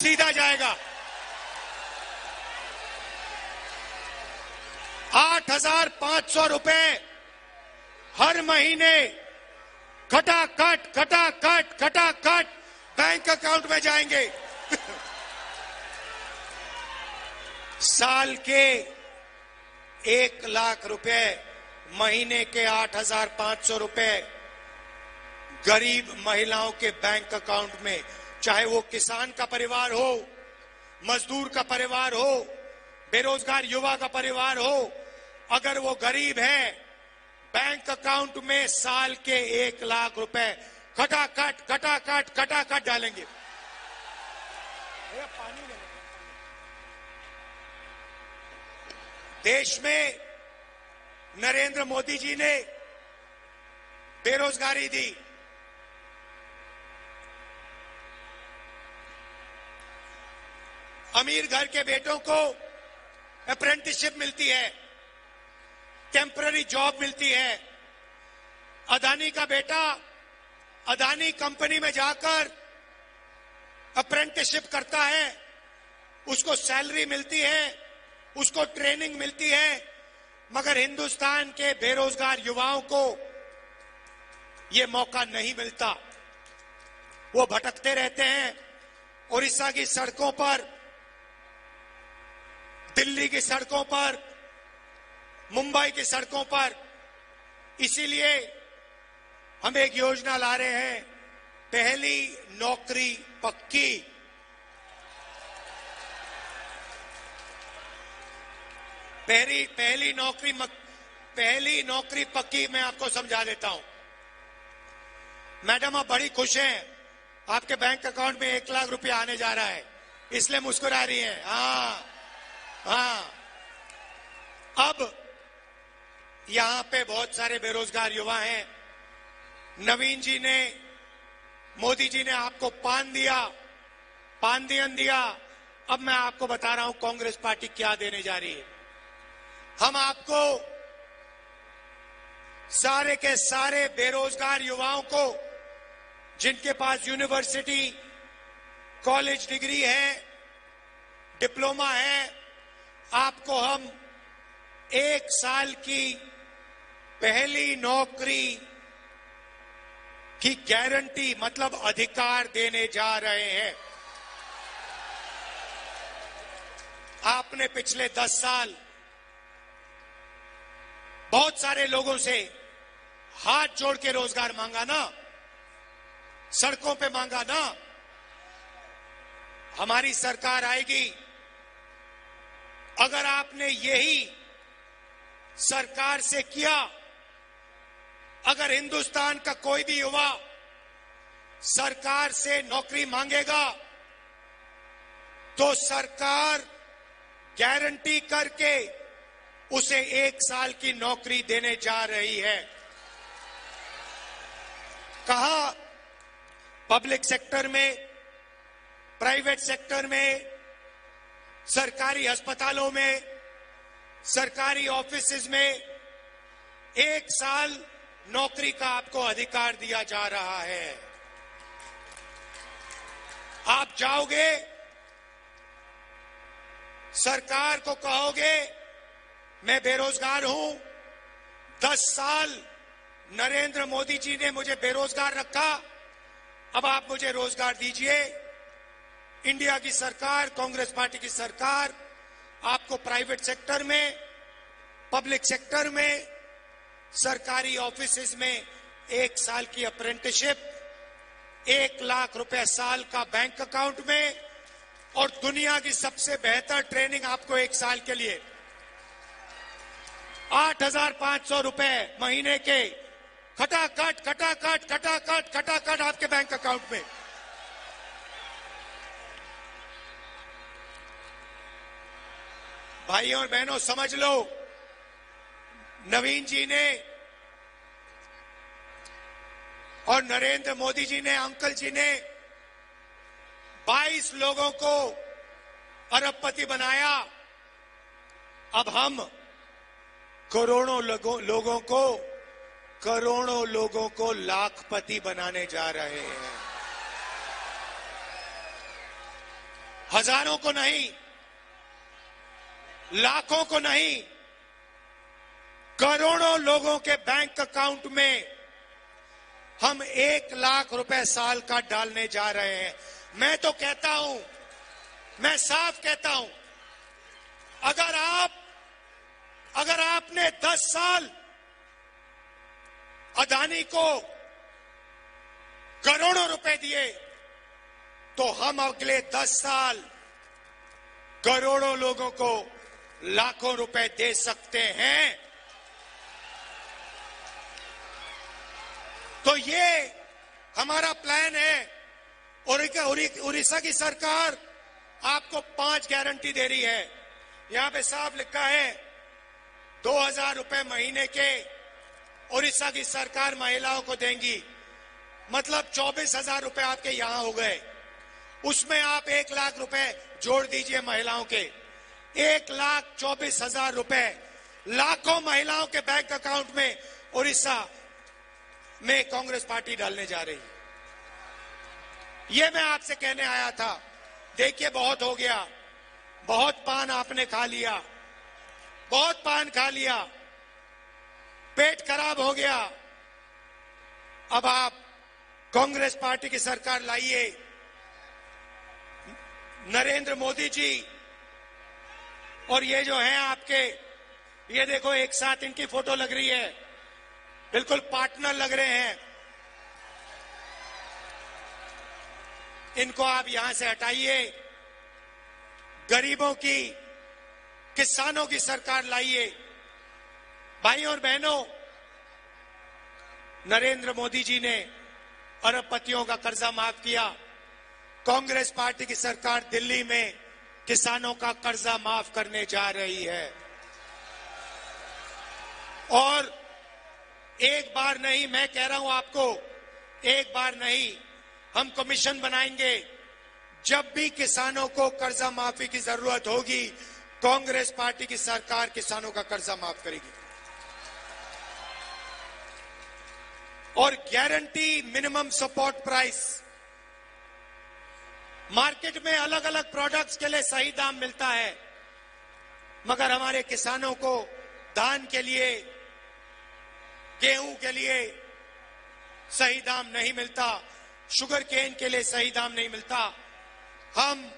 सीधा जाएगा। 8,500 रुपए हर महीने खटाखट खटाखट खटाखट बैंक अकाउंट में जाएंगे। साल के 1 लाख रुपए, महीने के 8,500 रुपए गरीब महिलाओं के बैंक अकाउंट में, चाहे वो किसान का परिवार हो, मजदूर का परिवार हो, बेरोजगार युवा का परिवार हो, अगर वो गरीब है, बैंक अकाउंट में साल के 1 लाख रुपए खटाखट खटाखट खटाखट डालेंगे। पानी ले। देश में नरेंद्र मोदी जी ने बेरोजगारी दी, अमीर घर के बेटों को अप्रेंटिसशिप मिलती है, टेम्पररी जॉब मिलती है। अदानी का बेटा अदानी कंपनी में जाकर अप्रेंटिसशिप करता है, उसको सैलरी मिलती है, उसको ट्रेनिंग मिलती है, मगर हिंदुस्तान के बेरोजगार युवाओं को यह मौका नहीं मिलता। वो भटकते रहते हैं उड़ीसा की सड़कों पर, दिल्ली की सड़कों पर, मुंबई की सड़कों पर। इसीलिए हम एक योजना ला रहे हैं, पहली नौकरी पक्की। पहली नौकरी पक्की मैं आपको समझा देता हूं। मैडम आप बड़ी खुश हैं, आपके बैंक अकाउंट में 1 लाख रुपया आने जा रहा है, इसलिए मुस्कुरा रही हैं। हाँ, अब यहां पे बहुत सारे बेरोजगार युवा हैं। नवीन जी ने, मोदी जी ने आपको पान दिया। अब मैं आपको बता रहा हूं कांग्रेस पार्टी क्या देने जा रही है। हम आपको सारे के सारे बेरोजगार युवाओं को, जिनके पास यूनिवर्सिटी कॉलेज डिग्री है, डिप्लोमा है, आपको हम 1 साल की पहली नौकरी की गारंटी, मतलब अधिकार देने जा रहे हैं। आपने पिछले 10 साल बहुत सारे लोगों से हाथ जोड़ के रोजगार मांगा ना, सड़कों पे मांगा ना। हमारी सरकार आएगी, अगर आपने यही सरकार से किया, अगर हिंदुस्तान का कोई भी युवा सरकार से नौकरी मांगेगा तो सरकार गारंटी करके उसे 1 साल की नौकरी देने जा रही है। कहा पब्लिक सेक्टर में, प्राइवेट सेक्टर में, सरकारी अस्पतालों में, सरकारी ऑफिसेज में 1 साल नौकरी का आपको अधिकार दिया जा रहा है। आप जाओगे, सरकार को कहोगे मैं बेरोजगार हूं, 10 साल नरेंद्र मोदी जी ने मुझे बेरोजगार रखा, अब आप मुझे रोजगार दीजिए। इंडिया की सरकार, कांग्रेस पार्टी की सरकार आपको प्राइवेट सेक्टर में, पब्लिक सेक्टर में, सरकारी ऑफिसेज में 1 साल की अप्रेंटिसशिप, 1 लाख रुपए साल का बैंक अकाउंट में, और दुनिया की सबसे बेहतर ट्रेनिंग आपको 1 साल के लिए 8,500 रुपए महीने के खटाखट खटाखट खटाखट खटाखट आपके बैंक अकाउंट में। भाइयों और बहनों समझ लो, नवीन जी ने और नरेंद्र मोदी जी ने, अंकल जी ने 22 लोगों को अरबपति बनाया। अब हम करोड़ों लोगों को लाखपति बनाने जा रहे हैं। हजारों को नहीं, लाखों को नहीं, करोड़ों लोगों के बैंक अकाउंट में हम 1 लाख रुपए साल का डालने जा रहे हैं। मैं तो कहता हूं, मैं साफ कहता हूं, अगर आपने 10 साल अदानी को करोड़ों रुपए दिए तो हम अगले 10 साल करोड़ों लोगों को लाखों रुपए दे सकते हैं। तो ये हमारा प्लान है। उड़ीसा की सरकार आपको 5 गारंटी दे रही है। यहां पे साफ लिखा है 2000 रुपए महीने के उड़ीसा की सरकार महिलाओं को देंगी, मतलब 24,000 रुपए आपके यहां हो गए। उसमें आप 1 लाख रुपए जोड़ दीजिए महिलाओं के, 1,24,000 रुपए लाखों महिलाओं के बैंक अकाउंट में उड़ीसा में कांग्रेस पार्टी डालने जा रही है। ये मैं आपसे कहने आया था। देखिए, बहुत हो गया, बहुत पान आपने खा लिया, बहुत पान खा लिया, पेट खराब हो गया। अब आप कांग्रेस पार्टी की सरकार लाइए। नरेंद्र मोदी जी और ये जो है आपके, ये देखो एक साथ इनकी फोटो लग रही है, बिल्कुल पार्टनर लग रहे हैं। इनको आप यहां से हटाइए। गरीबों की, किसानों की सरकार लाइए। भाई और बहनों, नरेंद्र मोदी जी ने अरबपतियों का कर्जा माफ किया। कांग्रेस पार्टी की सरकार दिल्ली में किसानों का कर्जा माफ करने जा रही है। और एक बार नहीं, मैं कह रहा हूं आपको, एक बार नहीं, हम कमीशन बनाएंगे। जब भी किसानों को कर्जा माफी की जरूरत होगी, कांग्रेस पार्टी की सरकार किसानों का कर्जा माफ करेगी। और guarantee minimum support price, market में अलग अलग प्रोडक्ट्स के लिए सही दाम मिलता है, मगर हमारे किसानों को धान के लिए, गेहूं के लिए सही दाम नहीं मिलता, शुगर केन के लिए सही दाम नहीं मिलता। हम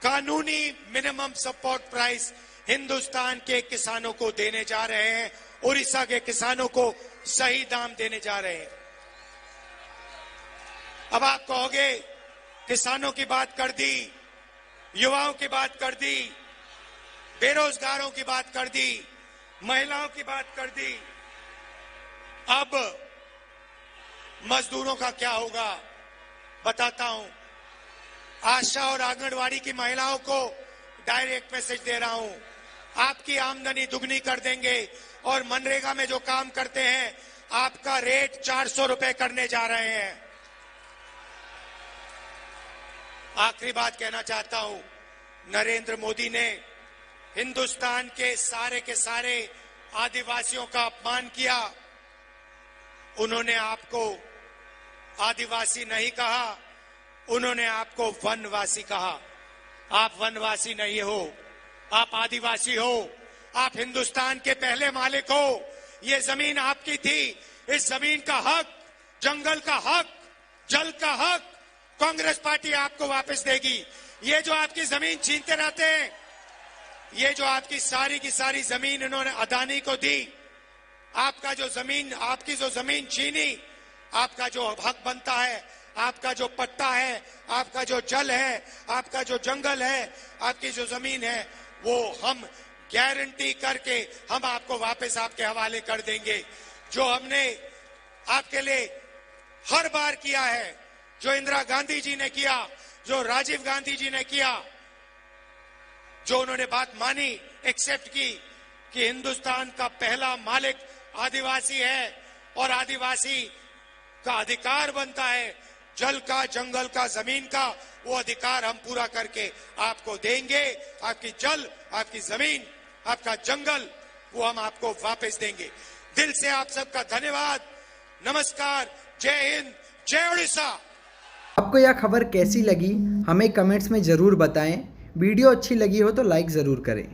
कानूनी मिनिमम सपोर्ट प्राइस हिंदुस्तान के किसानों को देने जा रहे हैं। उड़ीसा के किसानों को सही दाम देने जा रहे हैं। अब आप कहोगे किसानों की बात कर दी, युवाओं की बात कर दी, बेरोजगारों की बात कर दी, महिलाओं की बात कर दी, अब मजदूरों का क्या होगा बताता हूं। आशा और आंगनवाड़ी की महिलाओं को डायरेक्ट मैसेज दे रहा हूं, आपकी आमदनी दुगनी कर देंगे और मनरेगा में जो काम करते हैं आपका रेट 400 रुपए करने जा रहे हैं। आखिरी बात कहना चाहता हूं, नरेंद्र मोदी ने हिंदुस्तान के सारे आदिवासियों का अपमान किया। उन्होंने आपको आदिवासी नहीं कहा, उन्होंने आपको वनवासी कहा। आप वनवासी नहीं हो, आप आदिवासी हो। आप हिंदुस्तान के पहले मालिक हो। ये जमीन आपकी थी। इस जमीन का हक, जंगल का हक, जल का हक कांग्रेस पार्टी आपको वापस देगी। ये जो आपकी जमीन छीनते रहते हैं, ये जो आपकी सारी की सारी जमीन इन्होंने अदानी को दी, आपका जो जमीन, आपकी जो जमीन छीनी, आपका जो हक बनता है, आपका जो पट्टा है, आपका जो जल है, आपका जो जंगल है, आपकी जो जमीन है, वो हम गारंटी करके हम आपको वापस आपके हवाले कर देंगे। जो हमने आपके लिए हर बार किया है, जो इंदिरा गांधी जी ने किया, जो राजीव गांधी जी ने किया, जो उन्होंने बात मानी, एक्सेप्ट की कि हिंदुस्तान का पहला मालिक आदिवासी है और आदिवासी का अधिकार बनता है जल का, जंगल का, जमीन का, वो अधिकार हम पूरा करके आपको देंगे। आपकी जल, आपकी जमीन, आपका जंगल, वो हम आपको वापस देंगे। दिल से आप सबका धन्यवाद। नमस्कार, जय हिंद, जय उड़ीसा। आपको यह खबर कैसी लगी हमें कमेंट्स में ज़रूर बताएं। वीडियो अच्छी लगी हो तो लाइक ज़रूर करें।